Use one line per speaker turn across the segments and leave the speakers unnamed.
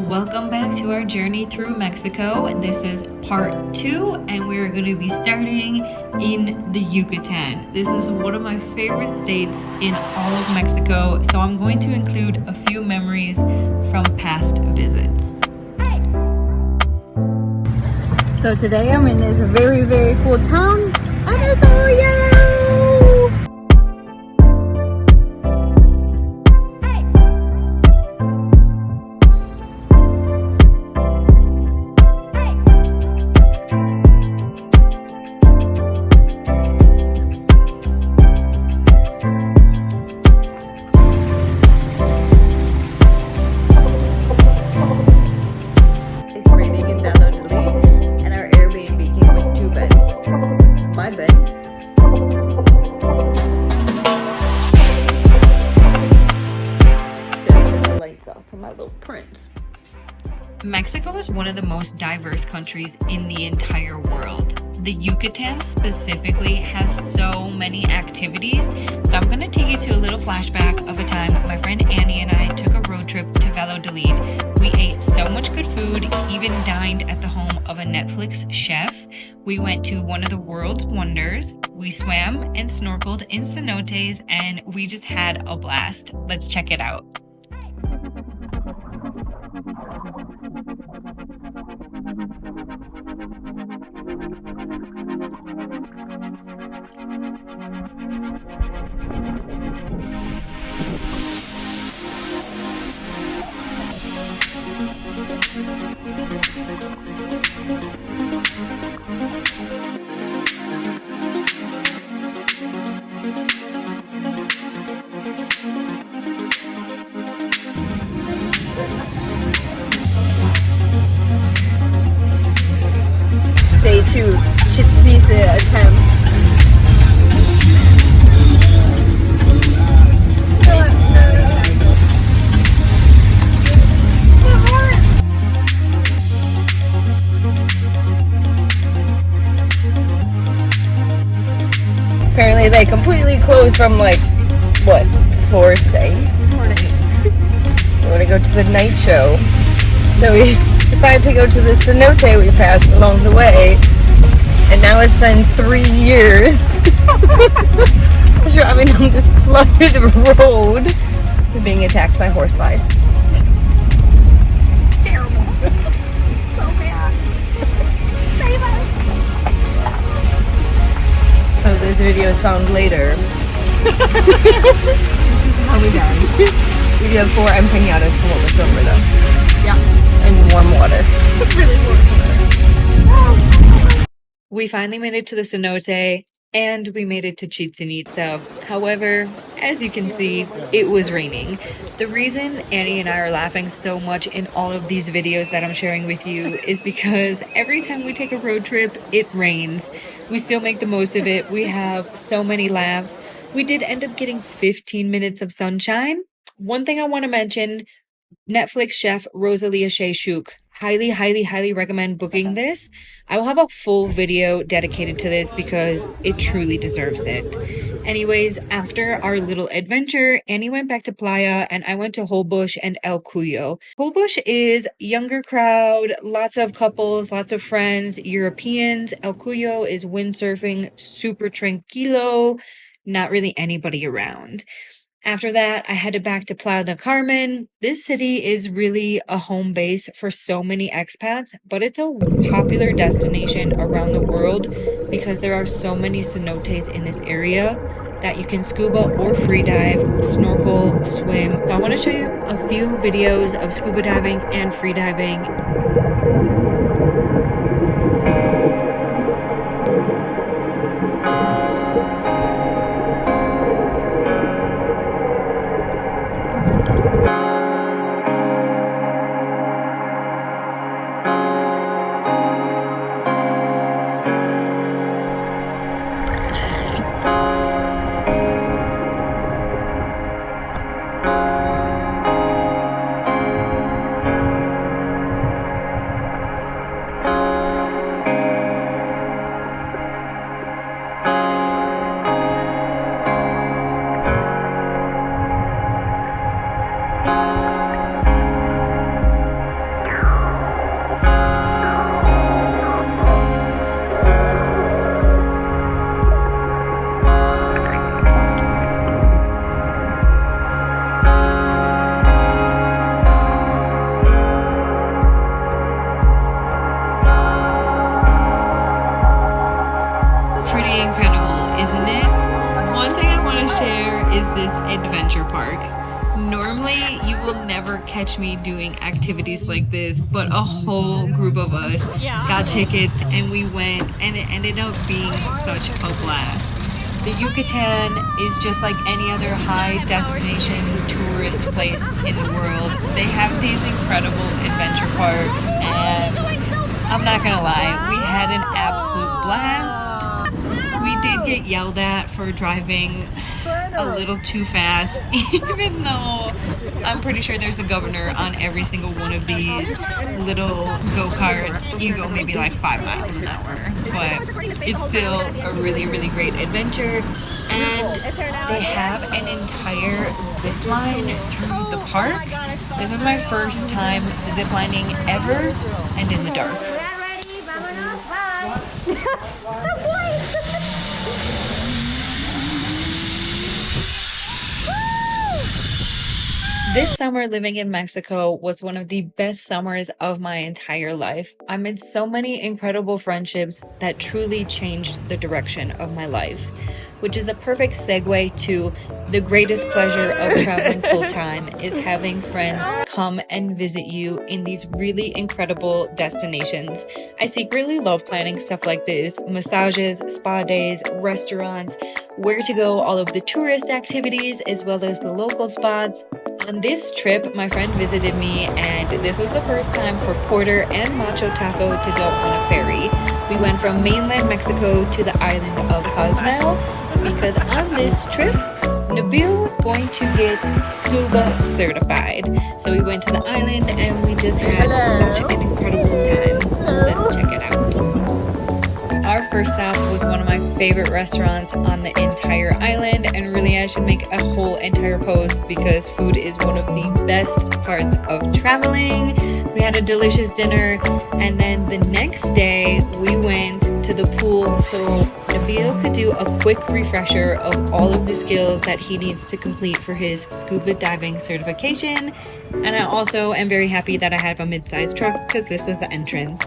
Welcome back to our journey through Mexico. This is part 2, and we're going to be starting in the Yucatan. This is one of my favorite states in all of Mexico, so I'm going to include a few memories from past visits.
So today I'm in this very, very cool town, and it's all yellow!
Mexico is one of the most diverse countries in the entire world. The Yucatan specifically has so many activities, so I'm going to take you to a little flashback of a time my friend Annie and I took a road trip to Valladolid. We ate so much good food, even dined at the home of a Netflix chef. We went to one of the world's wonders. We swam and snorkeled in cenotes, and we just had a blast. Let's check it out.
Day 2, Szn1 attempt. Apparently they completely closed from like, what, 4 to 8? 4 to 8. We want to go to the night show. So we decided to go to the cenote we passed along the way, and now it's been 3 years driving on this flooded road. We're being attacked by horseflies. It's terrible. It's so bad. Save us. So this video is found later. This is how we died. We do have 4 empanadas to hold us over though. Yeah. And warm water. Really warm water.
We finally made it to the cenote, and we made it to Chichen Itza. However, as you can see, it was raining. The reason Annie and I are laughing so much in all of these videos that I'm sharing with you is because every time we take a road trip, it rains. We still make the most of it. We have so many laughs. We did end up getting 15 minutes of sunshine. One thing I want to mention, Netflix chef Rosalia Shea-Shuk. Highly recommend booking this. I will have a full video dedicated to this because it truly deserves it. Anyways, after our little adventure, Annie went back to Playa and I went to Holbush and El Cuyo. Holbush is younger crowd, lots of couples, lots of friends, Europeans. El Cuyo is windsurfing, super tranquilo, not really anybody around. After that, I headed back to Playa del Carmen. This city is really a home base for so many expats, but it's a popular destination around the world because there are so many cenotes in this area that you can scuba or free dive, snorkel, swim. So I want to show you a few videos of scuba diving and free diving. this adventure park. Normally, you will never catch me doing activities like this, but a whole group of us got tickets and we went, and it ended up being such a blast. The Yucatan is just like any other high destination tourist place in the world. They have these incredible adventure parks, and I'm not gonna lie, we had an absolute blast. We did get yelled at for driving a little too fast, even though I'm pretty sure there's a governor on every single one of these little go-karts. You go maybe like 5 miles an hour, but it's still a really, really great adventure. And they have an entire zip line through the park. This is my first time zip lining ever, and in the dark. This summer living in Mexico was one of the best summers of my entire life. I made so many incredible friendships that truly changed the direction of my life, which is a perfect segue to the greatest pleasure of traveling full-time is having friends come and visit you in these really incredible destinations. I secretly love planning stuff like this: massages, spa days, restaurants, where to go, all of the tourist activities, as well as the local spots. On this trip, my friend visited me, and this was the first time for Porter and Macho Taco to go on a ferry. We went from mainland Mexico to the island of Cozumel, because on this trip, Nabil was going to get Scuba certified. So we went to the island and we just had such an incredible time. Let's check it out. Our first stop was one of my favorite restaurants on the entire island, and really I should make a whole entire post because food is one of the best parts of traveling. We had a delicious dinner, and then the next day we went to the pool so Nabil could do a quick refresher of all of the skills that he needs to complete for his scuba diving certification. And I also am very happy that I have a mid-sized truck because this was the entrance.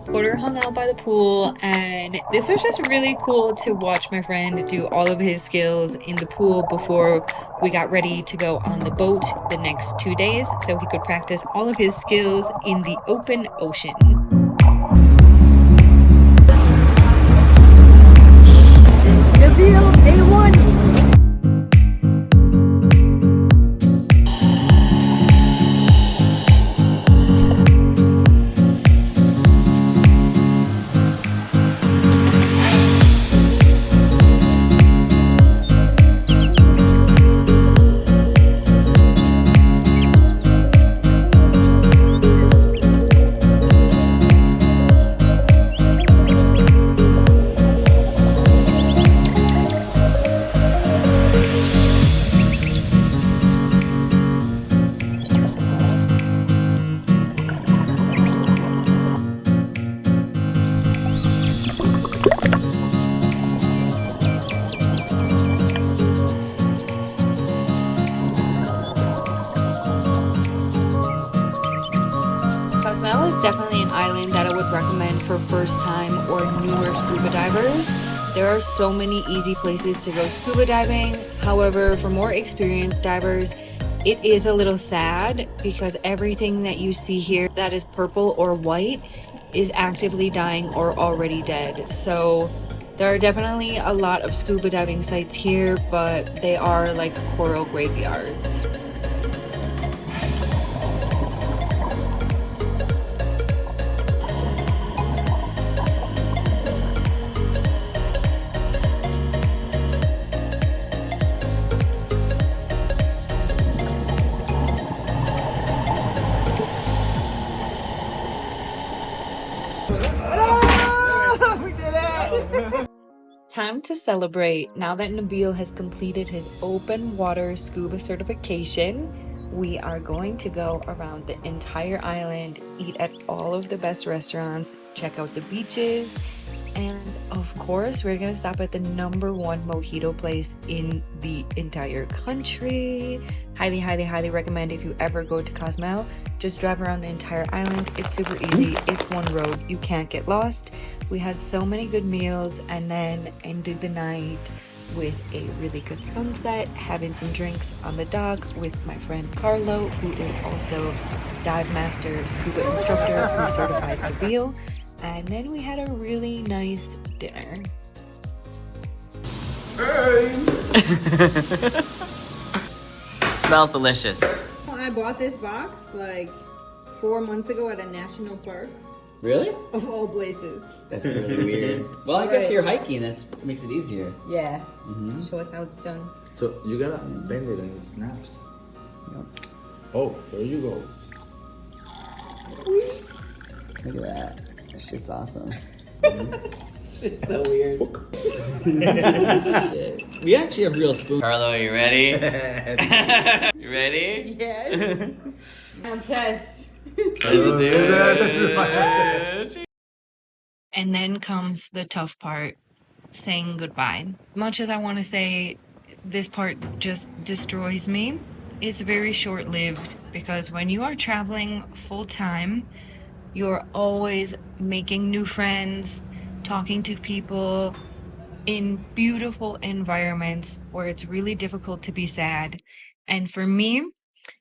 Porter hung out by the pool, and this was just really cool to watch my friend do all of his skills in the pool before we got ready to go on the boat the next 2 days so he could practice all of his skills in the open ocean.
Nabil, day one.
Cozumel is definitely an island that I would recommend for first time or newer scuba divers. There are so many easy places to go scuba diving. However, for more experienced divers, it is a little sad because everything that you see here that is purple or white is actively dying or already dead. So there are definitely a lot of scuba diving sites here, but they are like coral graveyards. Time to celebrate. Now that Nabil has completed his open water scuba certification, we are going to go around the entire island, eat at all of the best restaurants, check out the beaches, and of course we're gonna stop at the #1 mojito place in the entire country. Highly recommend if you ever go to Cozumel, just drive around the entire island. It's super easy. It's one road. You can't get lost. We had so many good meals and then ended the night with a really good sunset, having some drinks on the dock with my friend Carlo, who is also dive master, scuba instructor, who's certified for Beal. And then we had a really nice dinner.
Smells delicious.
I bought this box like 4 months ago at a national park.
Really?
Of all places.
That's really weird. Well, I guess you're hiking. That makes it easier.
Yeah. Show us how it's done.
So you gotta bend it and it snaps.
Yep.
Oh, there you go.
Look at that. That shit's awesome. It's so weird. Shit. We actually have real spoons. Carlo, you ready? You ready?
Yes. Contest.
Let's do it.
And then comes the tough part, saying goodbye. Much as I want to say this part just destroys me, it's very short-lived because when you are traveling full-time, you're always making new friends, talking to people in beautiful environments where it's really difficult to be sad. And for me,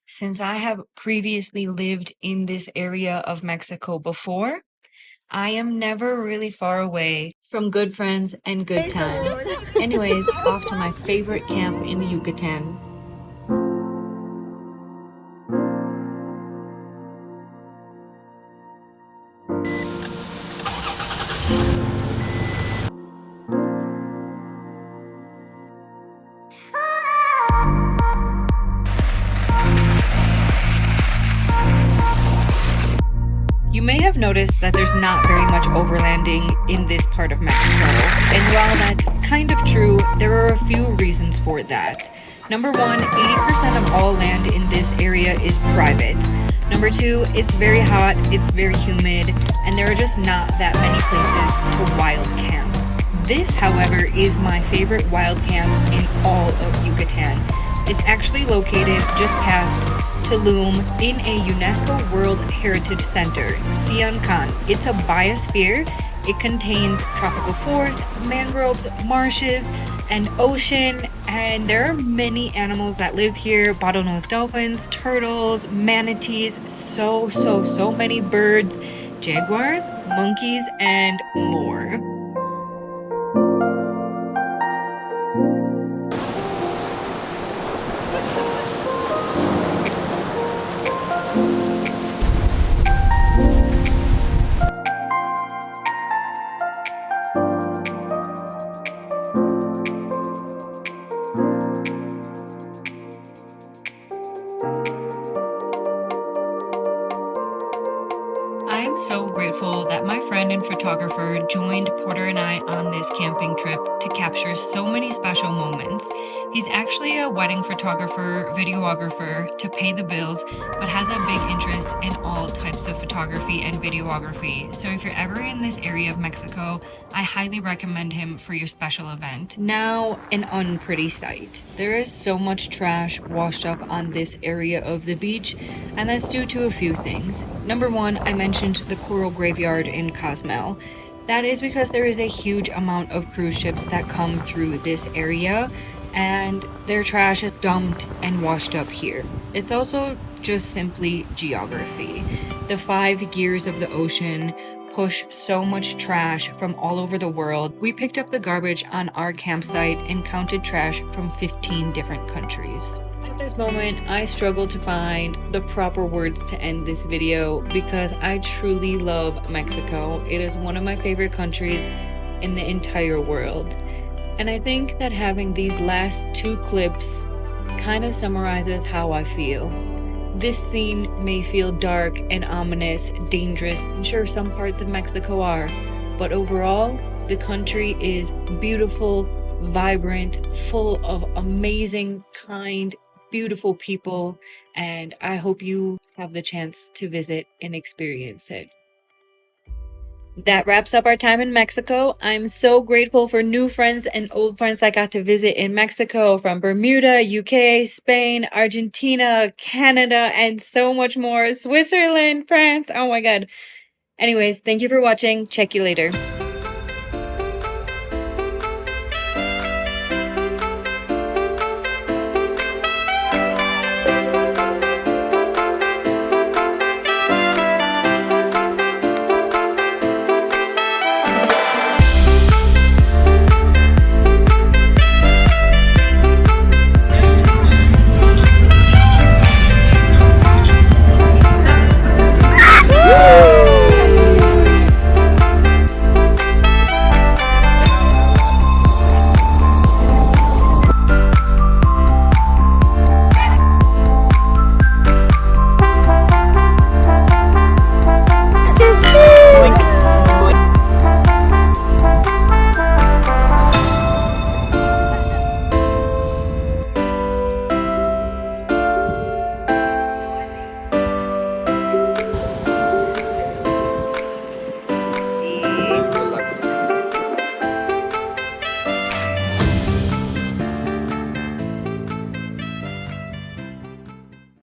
since I have previously lived in this area of Mexico before, I am never really far away from good friends and good times. Anyways, off to my favorite camp in the Yucatan. You may have noticed that there's not very much overlanding in this part of Mexico, and while that's kind of true, there are a few reasons for that. Number one, 80% of all land in this area is private. Number two, it's very hot, it's very humid, and there are just not that many places to wild camp. This, however, is my favorite wild camp in all of Yucatan. It's actually located just past Tulum in a UNESCO World Heritage Center, Sian Ka'an. It's a biosphere. It contains tropical forests, mangroves, marshes, and ocean, and there are many animals that live here: bottlenose dolphins, turtles, manatees, so many birds, jaguars, monkeys, and more. I'm so grateful that my friend and photographer joined Porter and I on this camping trip to capture so many special moments. He's actually a wedding photographer, videographer to pay the bills, but has a big interest in all types of photography and videography. So if you're ever in this area of Mexico, I highly recommend him for your special event. Now, an unpretty sight. There is so much trash washed up on this area of the beach, and that's due to a few things. Number one, I mentioned the coral graveyard in Cozumel. That is because there is a huge amount of cruise ships that come through this area, and their trash is dumped and washed up here. It's also just simply geography. The 5 gears of the ocean push so much trash from all over the world. We picked up the garbage on our campsite and counted trash from 15 different countries. At this moment, I struggle to find the proper words to end this video because I truly love Mexico. It is one of my favorite countries in the entire world. And I think that having these last 2 clips kind of summarizes how I feel. This scene may feel dark and ominous, dangerous. I'm sure some parts of Mexico are, but overall, the country is beautiful, vibrant, full of amazing, kind, beautiful people, and I hope you have the chance to visit and experience it. That wraps up our time in Mexico. I'm so grateful for new friends and old friends I got to visit in Mexico from Bermuda, UK, Spain, Argentina, Canada, and so much more. Switzerland, France. Oh my God. Anyways, thank you for watching. Check you later.